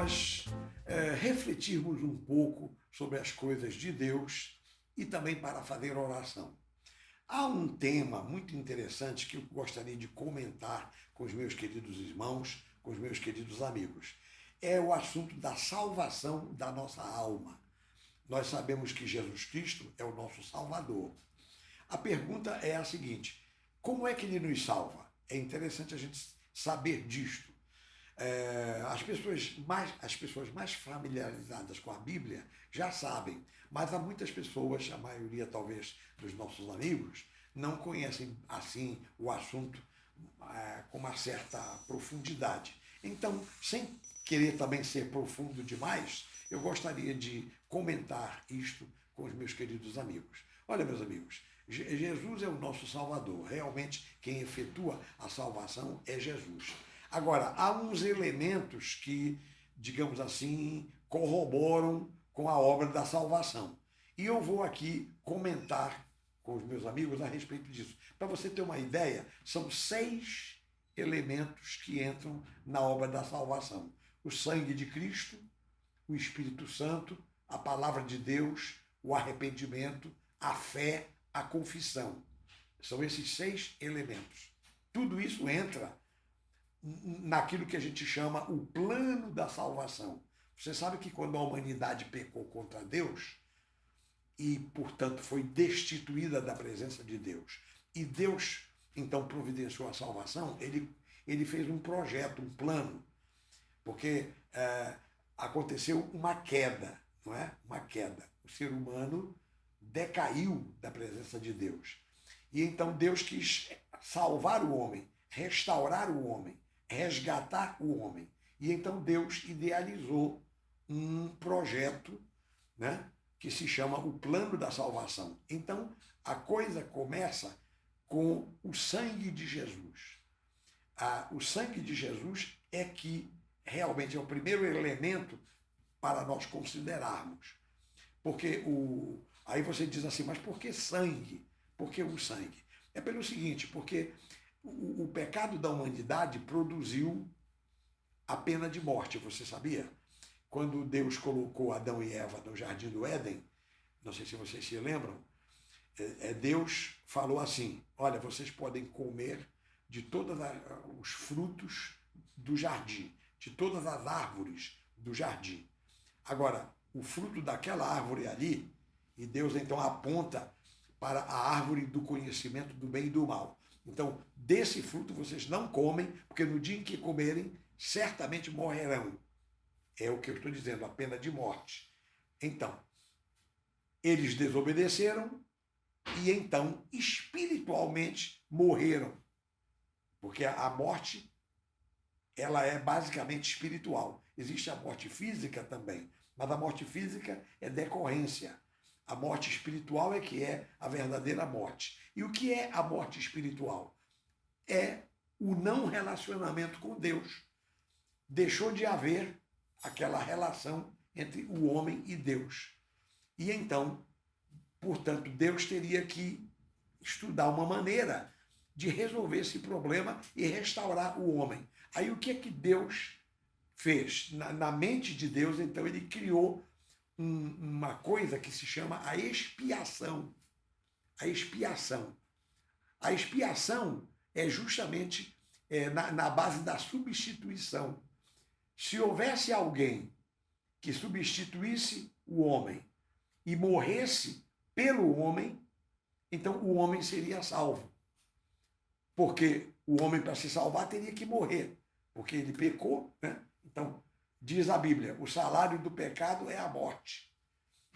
nós refletirmos um pouco sobre as coisas de Deus e também para fazer oração. Há um tema muito interessante que eu gostaria de comentar com os meus queridos irmãos, com os meus queridos amigos. É o assunto da salvação da nossa alma. Nós sabemos que Jesus Cristo é o nosso Salvador. A pergunta é a seguinte: como é que ele nos salva? É interessante a gente saber disto. As pessoas mais familiarizadas com a Bíblia já sabem, mas há muitas pessoas, a maioria talvez dos nossos amigos, não conhecem assim o assunto com uma certa profundidade. Então, sem querer também ser profundo demais, eu gostaria de comentar isto com os meus queridos amigos. Olha, meus amigos, Jesus é o nosso Salvador. Realmente, quem efetua a salvação é Jesus. Agora, há uns elementos que, digamos assim, corroboram com a obra da salvação. E eu vou aqui comentar com os meus amigos a respeito disso. Para você ter uma ideia, são 6 elementos que entram na obra da salvação: o sangue de Cristo, o Espírito Santo, a palavra de Deus, o arrependimento, a fé, a confissão. São esses 6 elementos. Tudo isso entra naquilo que a gente chama o plano da salvação. Você sabe que quando a humanidade pecou contra Deus e, portanto, foi destituída da presença de Deus, e Deus, então, providenciou a salvação, ele fez um projeto, um plano, porque aconteceu uma queda, não é? Uma queda. O ser humano decaiu da presença de Deus. E então Deus quis salvar o homem, restaurar o homem, resgatar o homem. E então Deus idealizou um projeto, né, que se chama o plano da salvação. Então a coisa começa com o sangue de Jesus. O sangue de Jesus é que realmente é o primeiro elemento para nós considerarmos. Porque aí você diz assim, mas por que sangue? Por que o sangue? É pelo seguinte, porque o pecado da humanidade produziu a pena de morte, você sabia? Quando Deus colocou Adão e Eva no Jardim do Éden, não sei se vocês se lembram, Deus falou assim: olha, vocês podem comer de todos os frutos do jardim, de todas as árvores do jardim. Agora, o fruto daquela árvore ali, e Deus então aponta para a árvore do conhecimento do bem e do mal. Então, desse fruto vocês não comem, porque no dia em que comerem, certamente morrerão. É o que eu estou dizendo, a pena de morte. Então, eles desobedeceram e então, espiritualmente, morreram. Porque a morte, ela é basicamente espiritual. Existe a morte física também, mas a morte física é decorrência. A morte espiritual é que é a verdadeira morte. E o que é a morte espiritual? É o não relacionamento com Deus. Deixou de haver aquela relação entre o homem e Deus. E então, portanto, Deus teria que estudar uma maneira de resolver esse problema e restaurar o homem. Aí o que é que Deus fez? Na mente de Deus, então, ele criou uma coisa que se chama a expiação. A expiação. A expiação é justamente na base da substituição. Se houvesse alguém que substituísse o homem e morresse pelo homem, então o homem seria salvo. Porque o homem, para se salvar, teria que morrer, porque ele pecou, né? Então, diz a Bíblia, o salário do pecado é a morte.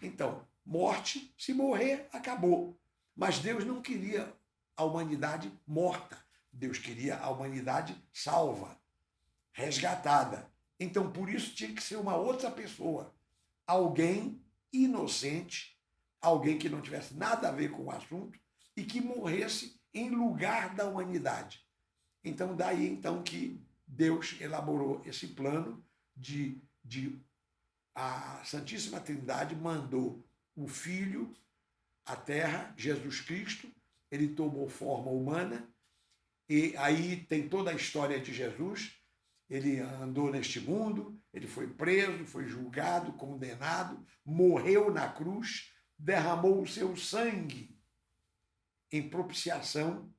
Então, morte, se morrer, acabou. Mas Deus não queria a humanidade morta. Deus queria a humanidade salva, resgatada. Então, por isso, tinha que ser uma outra pessoa. Alguém inocente, alguém que não tivesse nada a ver com o assunto e que morresse em lugar da humanidade. Então, daí então que Deus elaborou esse plano de a Santíssima Trindade mandou o Filho à Terra, Jesus Cristo, ele tomou forma humana, e aí tem toda a história de Jesus, ele andou neste mundo, ele foi preso, foi julgado, condenado, morreu na cruz, derramou o seu sangue em propiciação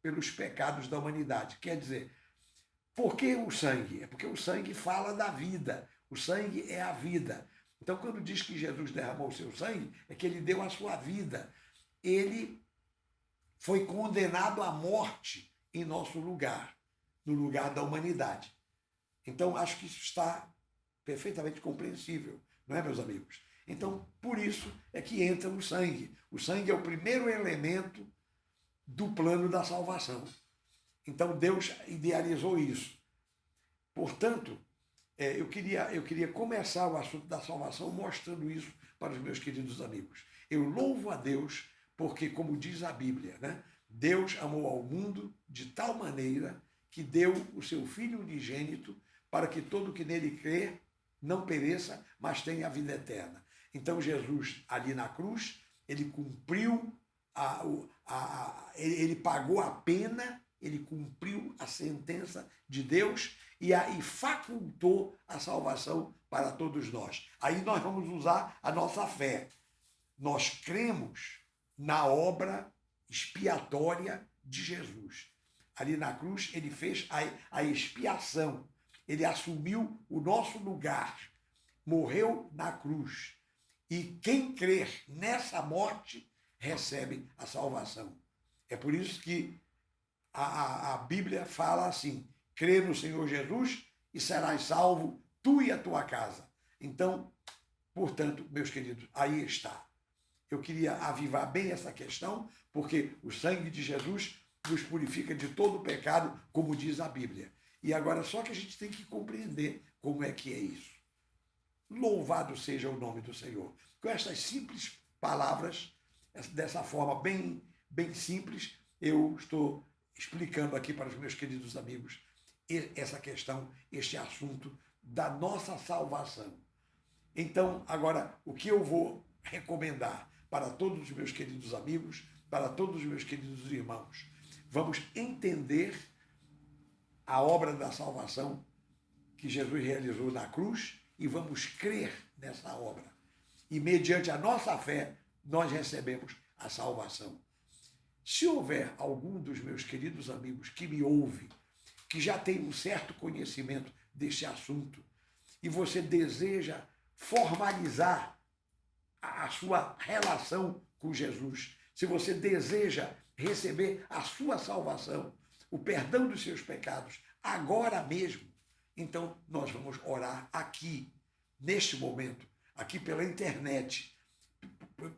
pelos pecados da humanidade. Quer dizer, por que o sangue? É porque o sangue fala da vida. O sangue é a vida. Então, quando diz que Jesus derramou o seu sangue, é que ele deu a sua vida. Ele foi condenado à morte em nosso lugar, no lugar da humanidade. Então, acho que isso está perfeitamente compreensível, não é, meus amigos? Então, por isso é que entra o sangue. O sangue é o primeiro elemento do plano da salvação. Então, Deus idealizou isso. Portanto, eu queria começar o assunto da salvação mostrando isso para os meus queridos amigos. Eu louvo a Deus porque, como diz a Bíblia, né, Deus amou ao mundo de tal maneira que deu o seu Filho unigênito para que todo que nele crê não pereça, mas tenha a vida eterna. Então, Jesus, ali na cruz, ele cumpriu, ele pagou a pena, ele cumpriu a sentença de Deus e facultou a salvação para todos nós. Aí nós vamos usar a nossa fé. Nós cremos na obra expiatória de Jesus. Ali na cruz, ele fez a expiação. Ele assumiu o nosso lugar, morreu na cruz. E quem crer nessa morte recebe a salvação. É por isso que a Bíblia fala assim: crê no Senhor Jesus e serás salvo, tu e a tua casa. Então, portanto, meus queridos, aí está. Eu queria avivar bem essa questão, porque o sangue de Jesus nos purifica de todo o pecado, como diz a Bíblia. E agora só que a gente tem que compreender como é que é isso. Louvado seja o nome do Senhor. Com estas simples palavras, dessa forma bem simples, eu estou explicando aqui para os meus queridos amigos essa questão, este assunto da nossa salvação. Então, agora, o que eu vou recomendar para todos os meus queridos amigos, para todos os meus queridos irmãos? Vamos entender a obra da salvação que Jesus realizou na cruz e vamos crer nessa obra. E mediante a nossa fé, nós recebemos a salvação. Se houver algum dos meus queridos amigos que me ouve, que já tem um certo conhecimento desse assunto, e você deseja formalizar a sua relação com Jesus, se você deseja receber a sua salvação, o perdão dos seus pecados, agora mesmo, então nós vamos orar aqui, neste momento, aqui pela internet,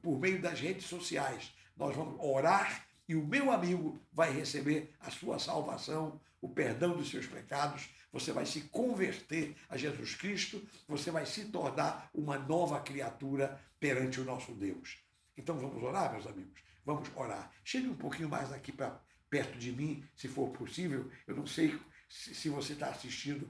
por meio das redes sociais. Nós vamos orar e o meu amigo vai receber a sua salvação, o perdão dos seus pecados, você vai se converter a Jesus Cristo, você vai se tornar uma nova criatura perante o nosso Deus. Então vamos orar, meus amigos? Vamos orar. Chegue um pouquinho mais aqui para perto de mim, se for possível. Eu não sei se você está assistindo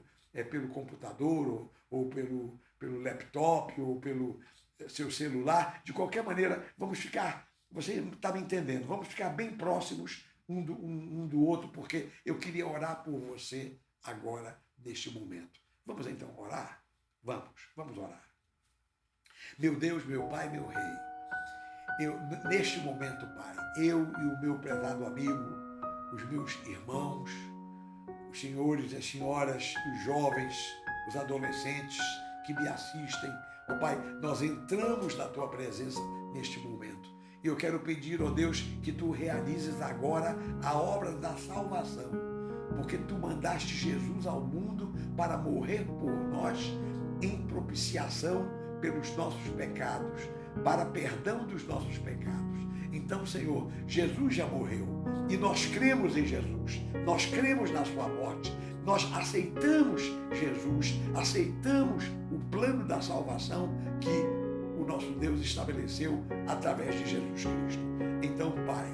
pelo computador ou pelo laptop ou pelo seu celular. De qualquer maneira, vamos ficar, você está me entendendo, vamos ficar bem próximos um do outro, porque eu queria orar por você agora, neste momento. Vamos então orar? Vamos orar. Meu Deus, meu Pai, meu Rei, neste momento, Pai, eu e o meu prezado amigo, os meus irmãos, os senhores e as senhoras, os jovens, os adolescentes que me assistem, ó Pai, nós entramos na Tua presença neste momento. E eu quero pedir, ó Deus, que Tu realizes agora a obra da salvação, porque Tu mandaste Jesus ao mundo para morrer por nós em propiciação pelos nossos pecados, para perdão dos nossos pecados. Então, Senhor, Jesus já morreu e nós cremos em Jesus, nós cremos na sua morte, nós aceitamos Jesus, aceitamos o plano da salvação que o nosso Deus estabeleceu através de Jesus Cristo. Então, Pai,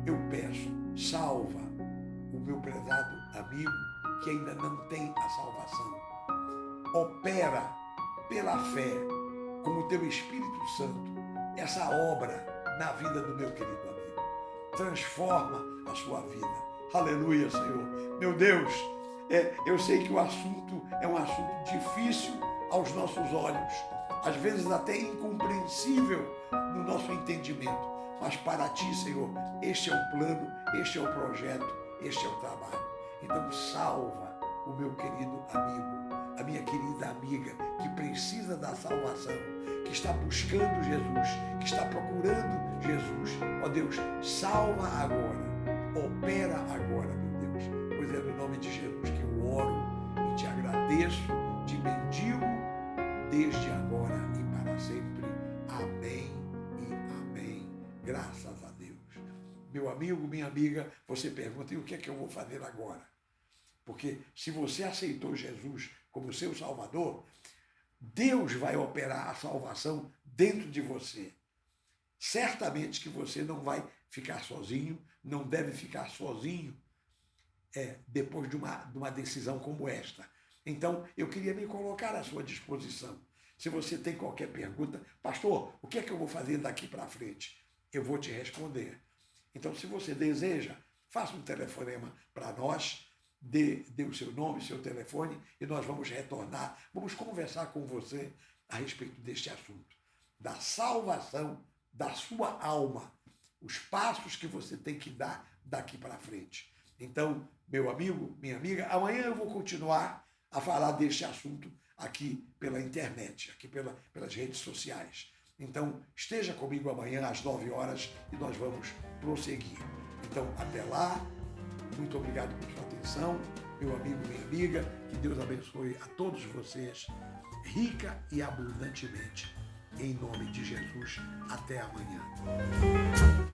eu peço, salva o meu prezado amigo que ainda não tem a salvação. Opera pela fé, com o Teu Espírito Santo, essa obra na vida do meu querido amigo. Transforma a sua vida. Aleluia, Senhor. Meu Deus, Eu sei que o assunto é um assunto difícil aos nossos olhos, às vezes até incompreensível no nosso entendimento, mas para ti, Senhor, este é o plano, este é o projeto, este é o trabalho. Então salva o meu querido amigo, a minha querida amiga que precisa da salvação, que está buscando Jesus, que está procurando Jesus. Ó Deus, salva agora, opera agora, meu Deus, pois é no nome de Jesus que eu oro e te agradeço, te bendigo desde agora e para sempre. Amém e amém. Graças a Deus. Meu amigo, minha amiga, você pergunta, e o que é que eu vou fazer agora? Porque se você aceitou Jesus como seu Salvador, Deus vai operar a salvação dentro de você. Certamente que você não vai ficar sozinho, não deve ficar sozinho depois de uma decisão como esta. Então, eu queria me colocar à sua disposição. Se você tem qualquer pergunta, pastor, o que é que eu vou fazer daqui para frente? Eu vou te responder. Então, se você deseja, faça um telefonema para nós, dê o seu nome, seu telefone, e nós vamos retornar, vamos conversar com você a respeito deste assunto, da salvação da sua alma, os passos que você tem que dar daqui para frente. Então, meu amigo, minha amiga, amanhã eu vou continuar a falar deste assunto aqui pela internet, aqui pelas redes sociais. Então, esteja comigo amanhã às 9 horas e nós vamos prosseguir. Então, até lá, muito obrigado por sua atenção, meu amigo, minha amiga, que Deus abençoe a todos vocês, rica e abundantemente. Em nome de Jesus, até amanhã.